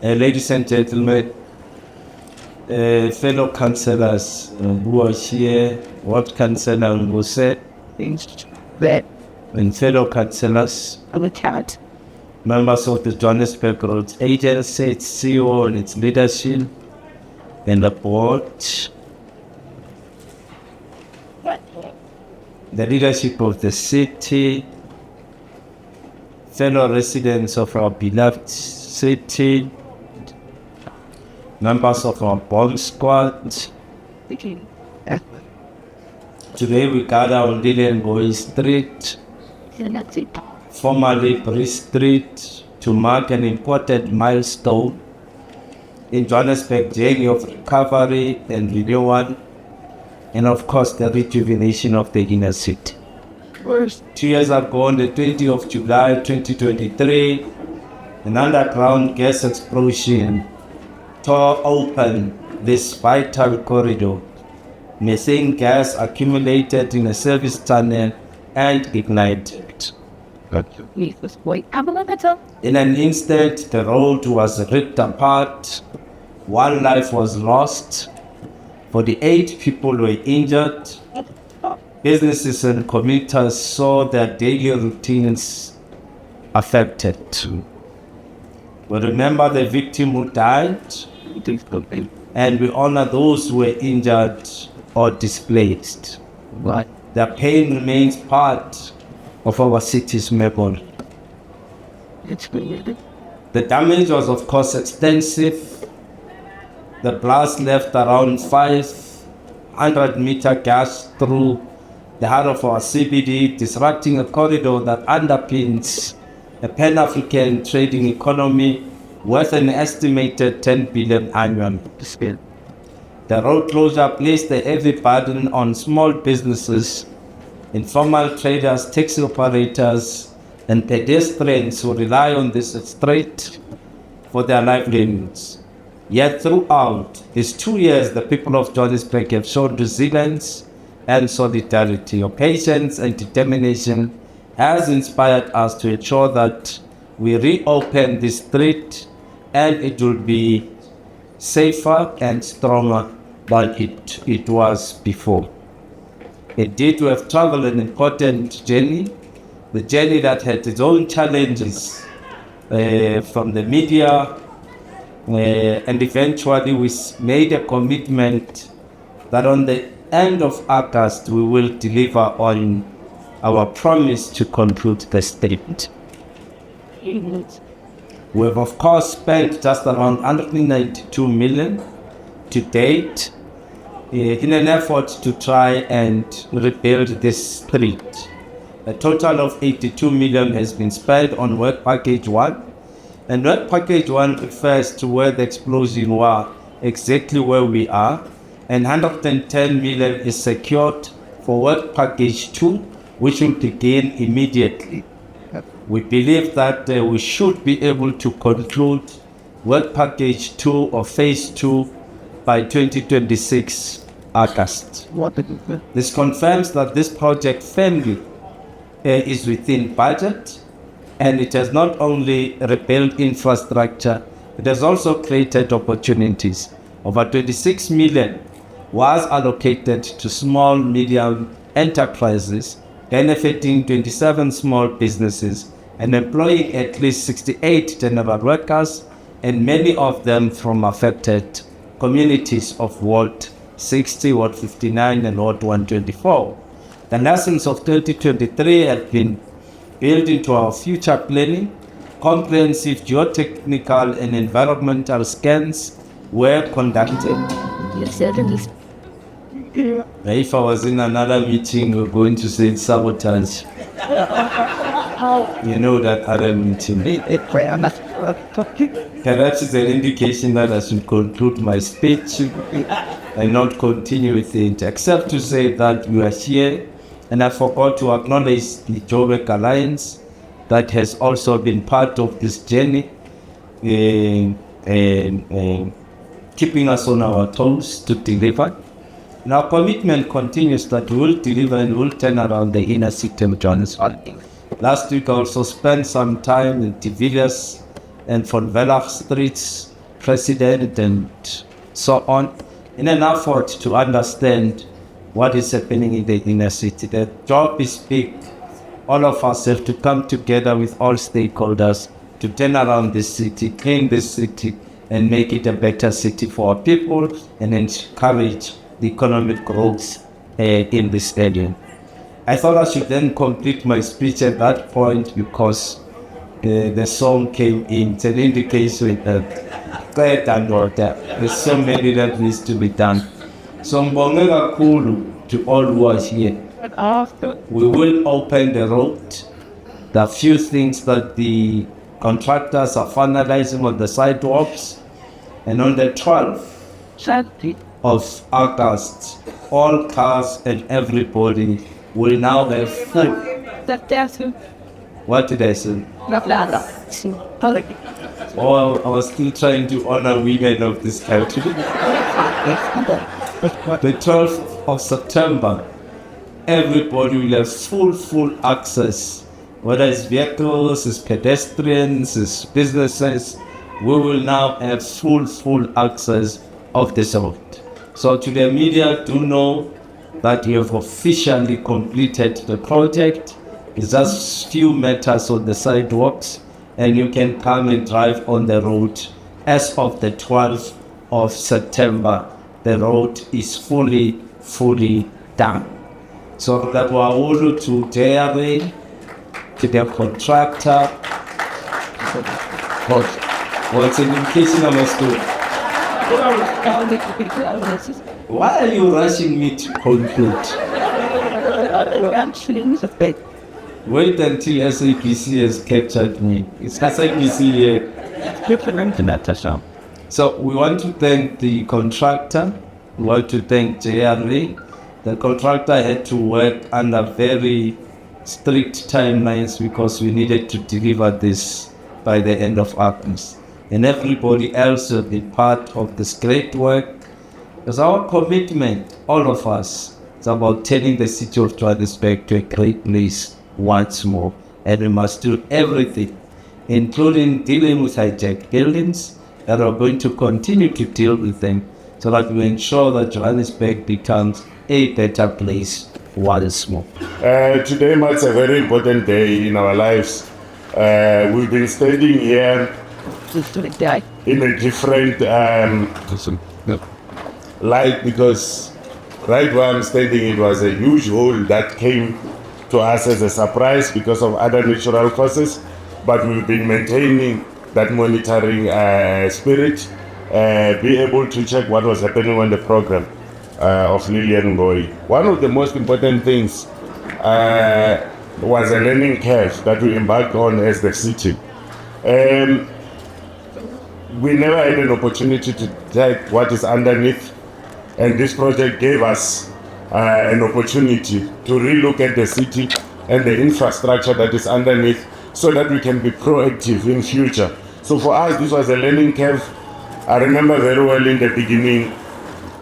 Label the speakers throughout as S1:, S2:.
S1: Ladies and gentlemen, fellow councillors who are here, Ward Councillor Ngose, and fellow councillors, members of the Johannesburg Roads Agency, its CEO and its leadership, and the board, the leadership of the city, fellow residents of our beloved city, members of our bomb squad. Today we gather on Lilian Ngoyi Street, formerly Bree Street, to mark an important milestone in Johannesburg's journey of recovery and renewal, and of course the rejuvenation of the inner city. 2 years ago, on the 20th of July 2023, an underground gas explosion tore open this vital corridor. Methane gas accumulated in a service tunnel and ignited. In an instant, the road was ripped apart. 1 life was lost. 48 people were injured. Businesses and commuters saw their daily routines affected. We remember the victim who died, and we honor those who were injured or displaced. Their pain remains part of our city's memory. The damage was of course extensive. The blast left around 500-meter gash through the heart of our CBD, disrupting a corridor that underpins a Pan-African trading economy worth an estimated 10 billion annually. The road closure placed a heavy burden on small businesses, informal traders, taxi operators, and pedestrians who rely on this street for their livelihoods. Yet throughout these 2 years, the people of Johannesburg have shown resilience and solidarity. Your patience and determination has inspired us to ensure that we reopen this street and it will be safer and stronger than it was before. Indeed, we have traveled an important journey, the journey that had its own challenges from the media, and eventually we made a commitment that on the end of August we will deliver on our promise to conclude the state. We have of course spent just around 192 million to date in an effort to try and rebuild this street. A total of 82 million has been spent on Work Package 1, and Work Package 1 refers to where the explosion was, exactly where we are, and 110 million is secured for Work Package 2, which will begin immediately. We believe that we should be able to conclude Work Package 2 or Phase 2 by 2026 August. This confirms that this project firmly is within budget, and it has not only rebuilt infrastructure, it has also created opportunities. Over 26 million was allocated to small, medium enterprises, benefiting 27 small businesses and employing at least 68 general workers, and many of them from affected communities of Ward 60, Ward 59 and Ward 124. The lessons of 2023 have been built into our future planning. Comprehensive geotechnical and environmental scans were conducted. If I was in another meeting, we're going to say sabotage. You know that other meeting. Perhaps it's an indication that I should conclude my speech and not continue with it, except to say that we are here, and I forgot to acknowledge the Joburg Alliance that has also been part of this journey, keeping us on our toes to deliver. And our commitment continues that we will deliver and will turn around the inner city of Johannesburg. Last week I also spent some time in De Villiers and Von Vellach streets president and so on, in an effort to understand what is happening in the inner city. The job is big. All of us have to come together with all stakeholders to turn around the city, clean the city, and make it a better city for our people and encourage the economic growth in this area. I thought I should then complete my speech at that point because the song came in. It's an indication that there's so many that needs to be done. So ngibonge kakhulu to all who are here. We will open the road. There are few things that the contractors are finalizing on the sidewalks. And on the 12th of August, all cars and everybody will now have food. What did I say? Oh, I was still trying to honor women of this country. The 12th of September, everybody will have full access, whether it's vehicles, it's pedestrians, it's businesses. We will now have full access of this road. So to the media, do know that you have officially completed the project. It's just few meters on the sidewalks, and you can come and drive on the road. As of the 12th of September, the road is fully done. So that we are all to JRA, to the contractor. It's an indication I must do. Why are you rushing me to conclude? Wait until SAPC has captured me. It's SAPC here. So we want to thank the contractor. We want to thank JRA. The contractor had to work under very strict timelines because we needed to deliver this by the end of August. And everybody else will be part of this great work. It's our commitment, all of us. It's about turning the city of Johannesburg to a great place once more. And we must do everything, including dealing with hijacked buildings, that are going to continue to deal with them so that we ensure that Johannesburg becomes a better place once more.
S2: Today marks a very important day in our lives. We've been standing here in a different light because right where I'm standing, it was a huge hole that came to us as a surprise because of other natural causes, but we've been maintaining that monitoring spirit, be able to check what was happening on the program of Lilian Ngoyi. One of the most important things was a learning curve that we embarked on as the city. We never had an opportunity to check what is underneath, and this project gave us an opportunity to relook at the city and the infrastructure that is underneath so that we can be proactive in future. So for us, this was a learning curve. I remember very well in the beginning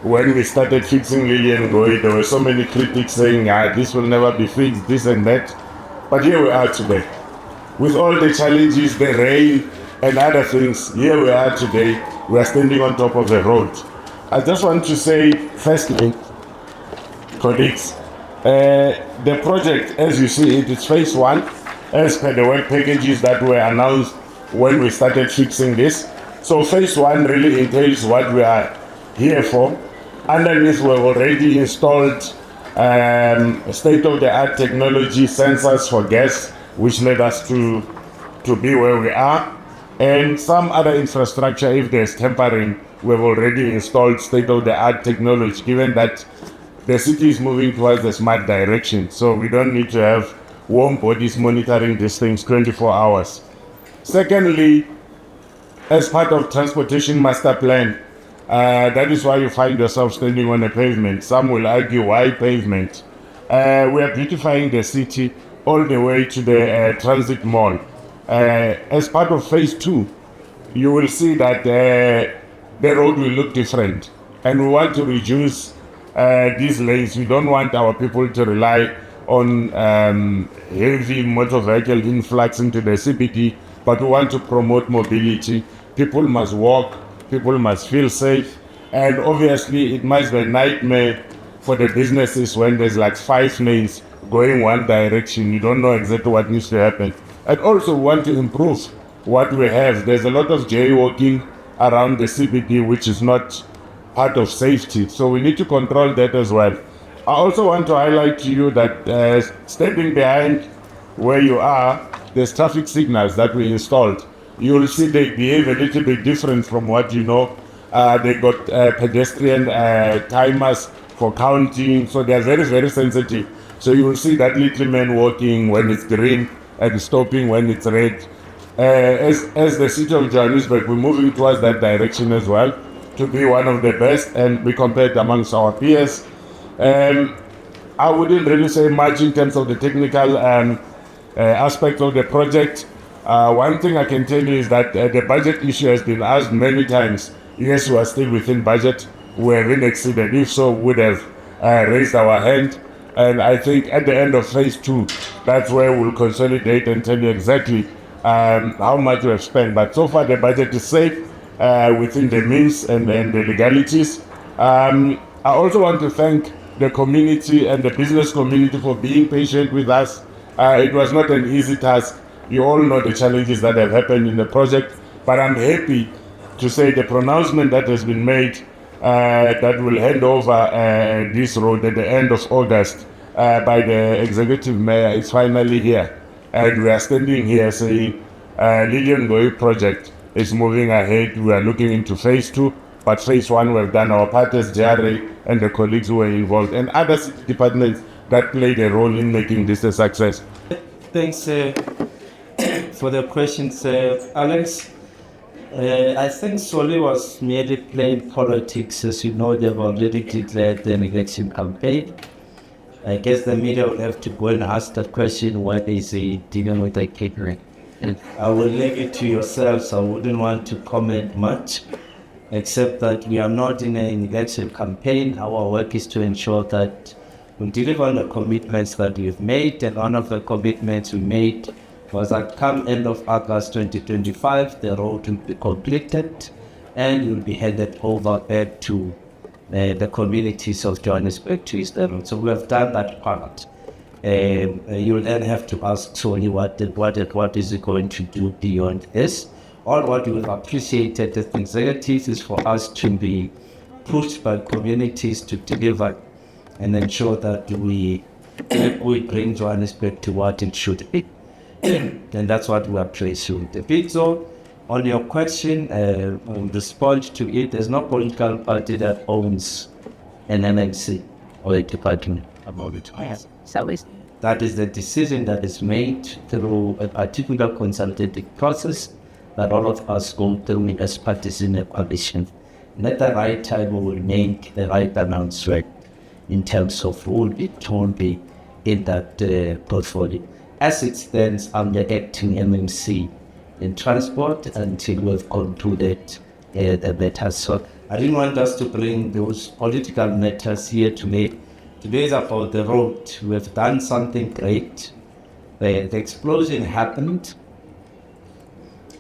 S2: when we started fixing Lilian Ngoyi, there were so many critics saying, this will never be fixed, this and that. But here we are today. With all the challenges, the rain and other things, here we are today. We are standing on top of the road. I just want to say, firstly, colleagues, the project, as you see it, is phase 1, as per the work packages that were announced when we started fixing this. So phase 1 really entails what we are here for. Underneath, we've already installed state-of-the-art technology sensors for gas, which led us to be where we are. And some other infrastructure, if there's tampering, we've already installed state-of-the-art technology, given that the city is moving towards a smart direction. So we don't need to have warm bodies monitoring these things 24 hours. Secondly, as part of transportation master plan, that is why you find yourself standing on a pavement. Some will argue, why pavement? We are beautifying the city all the way to the transit mall. As part of phase 2, you will see that the road will look different. And we want to reduce these lanes. We don't want our people to rely on heavy motor vehicle influx into the CBD, but we want to promote mobility. People must walk, People must feel safe. And obviously, it must be a nightmare for the businesses when there's like 5 lanes going one direction. You don't know exactly what needs to happen. And also want to improve what we have. There's a lot of jaywalking around the CBD, which is not part of safety. So we need to control that as well. I also want to highlight to you that standing behind where you are, there's traffic signals that we installed. You'll see they behave a little bit different from what you know. They got pedestrian timers for counting, so they're very, very sensitive. So you will see that little man walking when it's green and stopping when it's red. As the City of Johannesburg, we're moving towards that direction as well to be one of the best and be compared amongst our peers. I wouldn't really say much in terms of the technical aspect of the project. One thing I can tell you is that the budget issue has been asked many times. Yes, we are still within budget. We haven't exceeded. If so, we would have raised our hand. And I think at the end of phase 2, that's where we'll consolidate and tell you exactly how much we have spent. But so far, the budget is safe within the means and the legalities. I also want to thank the community and the business community for being patient with us. It was not an easy task. You all know the challenges that have happened in the project, but I'm happy to say the pronouncement that has been made that will hand over this road at the end of August by the executive mayor is finally here. And we are standing here saying Lilian Ngoyi project is moving ahead. We are looking into phase 2, but phase 1 we've done our partners, JRA, and the colleagues who were involved, and other city departments that played a role in making this a success.
S1: Thanks for the questions, Alex. I think Soli was merely playing politics. As you know, they've already declared an election campaign. I guess the media will have to go and ask that question, what is he dealing with the catering? I will leave it to yourselves. I wouldn't want to comment much, except that we are not in an election campaign. Our work is to ensure that we deliver on the commitments that we've made, and one of the commitments we made was that come end of August 2025, the road will be completed and will be handed over back to the communities of Johannesburg to use them. So we have done that part. You will then have to ask Tony what is it going to do beyond this. All what we have appreciated as executives is for us to be pushed by communities to deliver and ensure that we bring Johannesburg to what it should be. And that's what we are pursuing. The big zone, on your question, respond to it. There's no political party that owns an MMC or a department about it. That is the decision that is made through a particular consultative process that all of us go through as parties in a coalition. And at the right time, we will make the right announcement in terms of who will be in that portfolio. As it stands, I'm the acting MMC in transport until we've concluded the matters. So I didn't want us to bring those political matters here today. Today is about the road. We've done something great. The explosion happened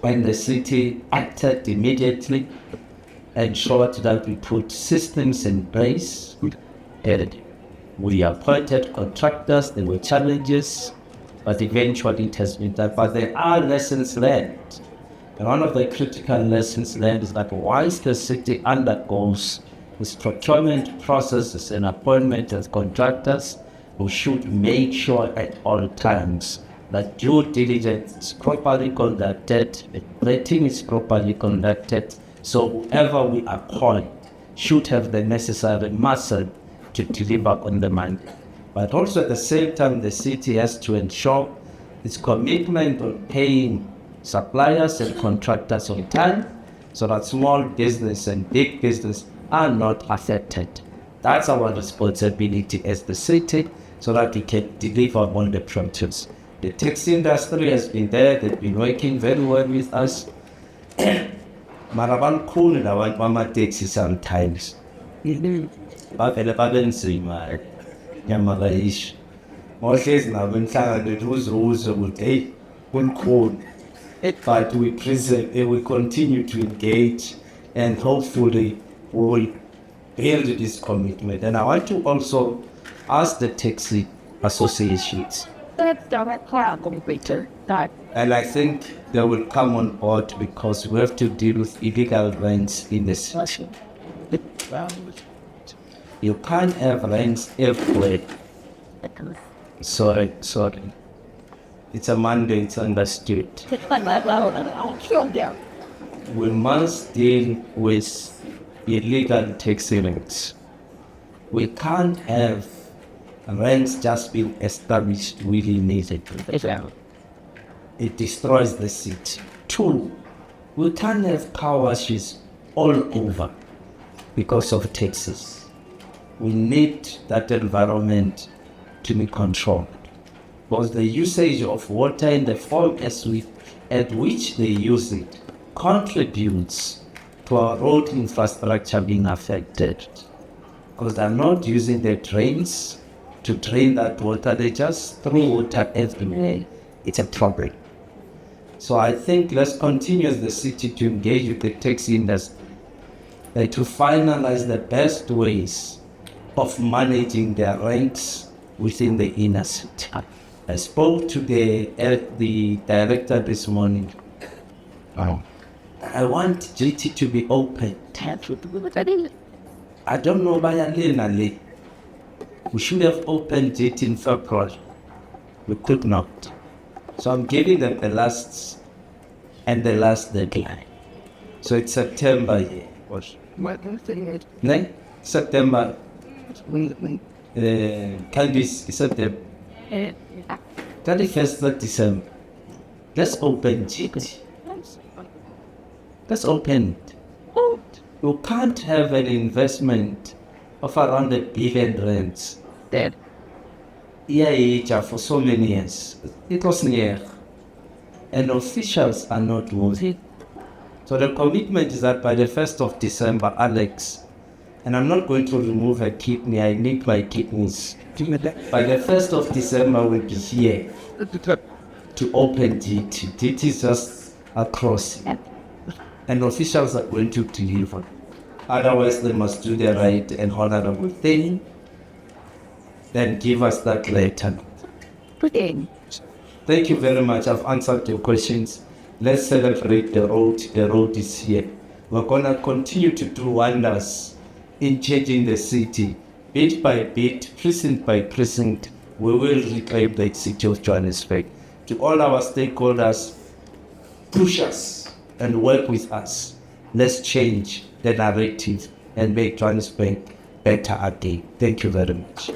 S1: when the city acted immediately, ensured that we put systems in place. We appointed contractors. There were challenges, but eventually it has been done. But there are lessons learned. And one of the critical lessons learned is that once the city undergoes its procurement processes and appointment of contractors, we should make sure at all times that due diligence is properly conducted, the rating is properly conducted, so whoever we appoint should have the necessary muscle to deliver on the mandate. But also at the same time, the city has to ensure its commitment on paying suppliers and contractors on time, so that small business and big business are not affected. That's our responsibility as the city, so that we can deliver on the promises. The taxi industry has been there, they've been working very well with us. Maraban cool in our mama taxi sometimes. But the Yamagaish. Moses now when the rules would take one code. But we present, we continue to engage and hopefully we will build this commitment. And I want to also ask the taxi associations, and I think they will come on board because we have to deal with illegal rents in the city. You can't have rents everywhere. Sorry. It's a Monday, it's understood. We must deal with illegal taxi rents. We can't have rents just being established willy-nilly. It destroys the city. 2, we can't have car washes all over because of taxes. We need that environment to be controlled. Because the usage of water in the form at which they use it contributes to our road infrastructure being affected. Because they're not using the drains to drain that water, they just throw water everywhere. It's a problem. So I think let's continue as the city to engage with the taxi industry to finalize the best ways of managing their rents within the inner city. I spoke to the director this morning. I want GT to be open. I don't know by Lilian. We should have opened GT in February. We could not. So I'm giving them the last deadline. So it's September here. September. Can be September. 31st of December. Let's open GT. Let's open it. You can't have an investment of around R1 billion rands. Yeah, for so many years. It was near. And officials are not moving. So the commitment is that by the 1st of December, Alex, and I'm not going to remove a kidney, I need my kidneys. By the 1st of December, we'll be here to open GT. GT is just across. And officials are going to deliver. Otherwise, they must do the right and honorable thing. Then give us that letter. Thank you very much. I've answered your questions. Let's celebrate the road. The road is here. We're going to continue to do wonders in changing the city. Bit by bit, precinct by precinct, we will reclaim the city of Johannesburg. To all our stakeholders, push us and work with us. Let's change the narrative and make Johannesburg better again. Thank you very much.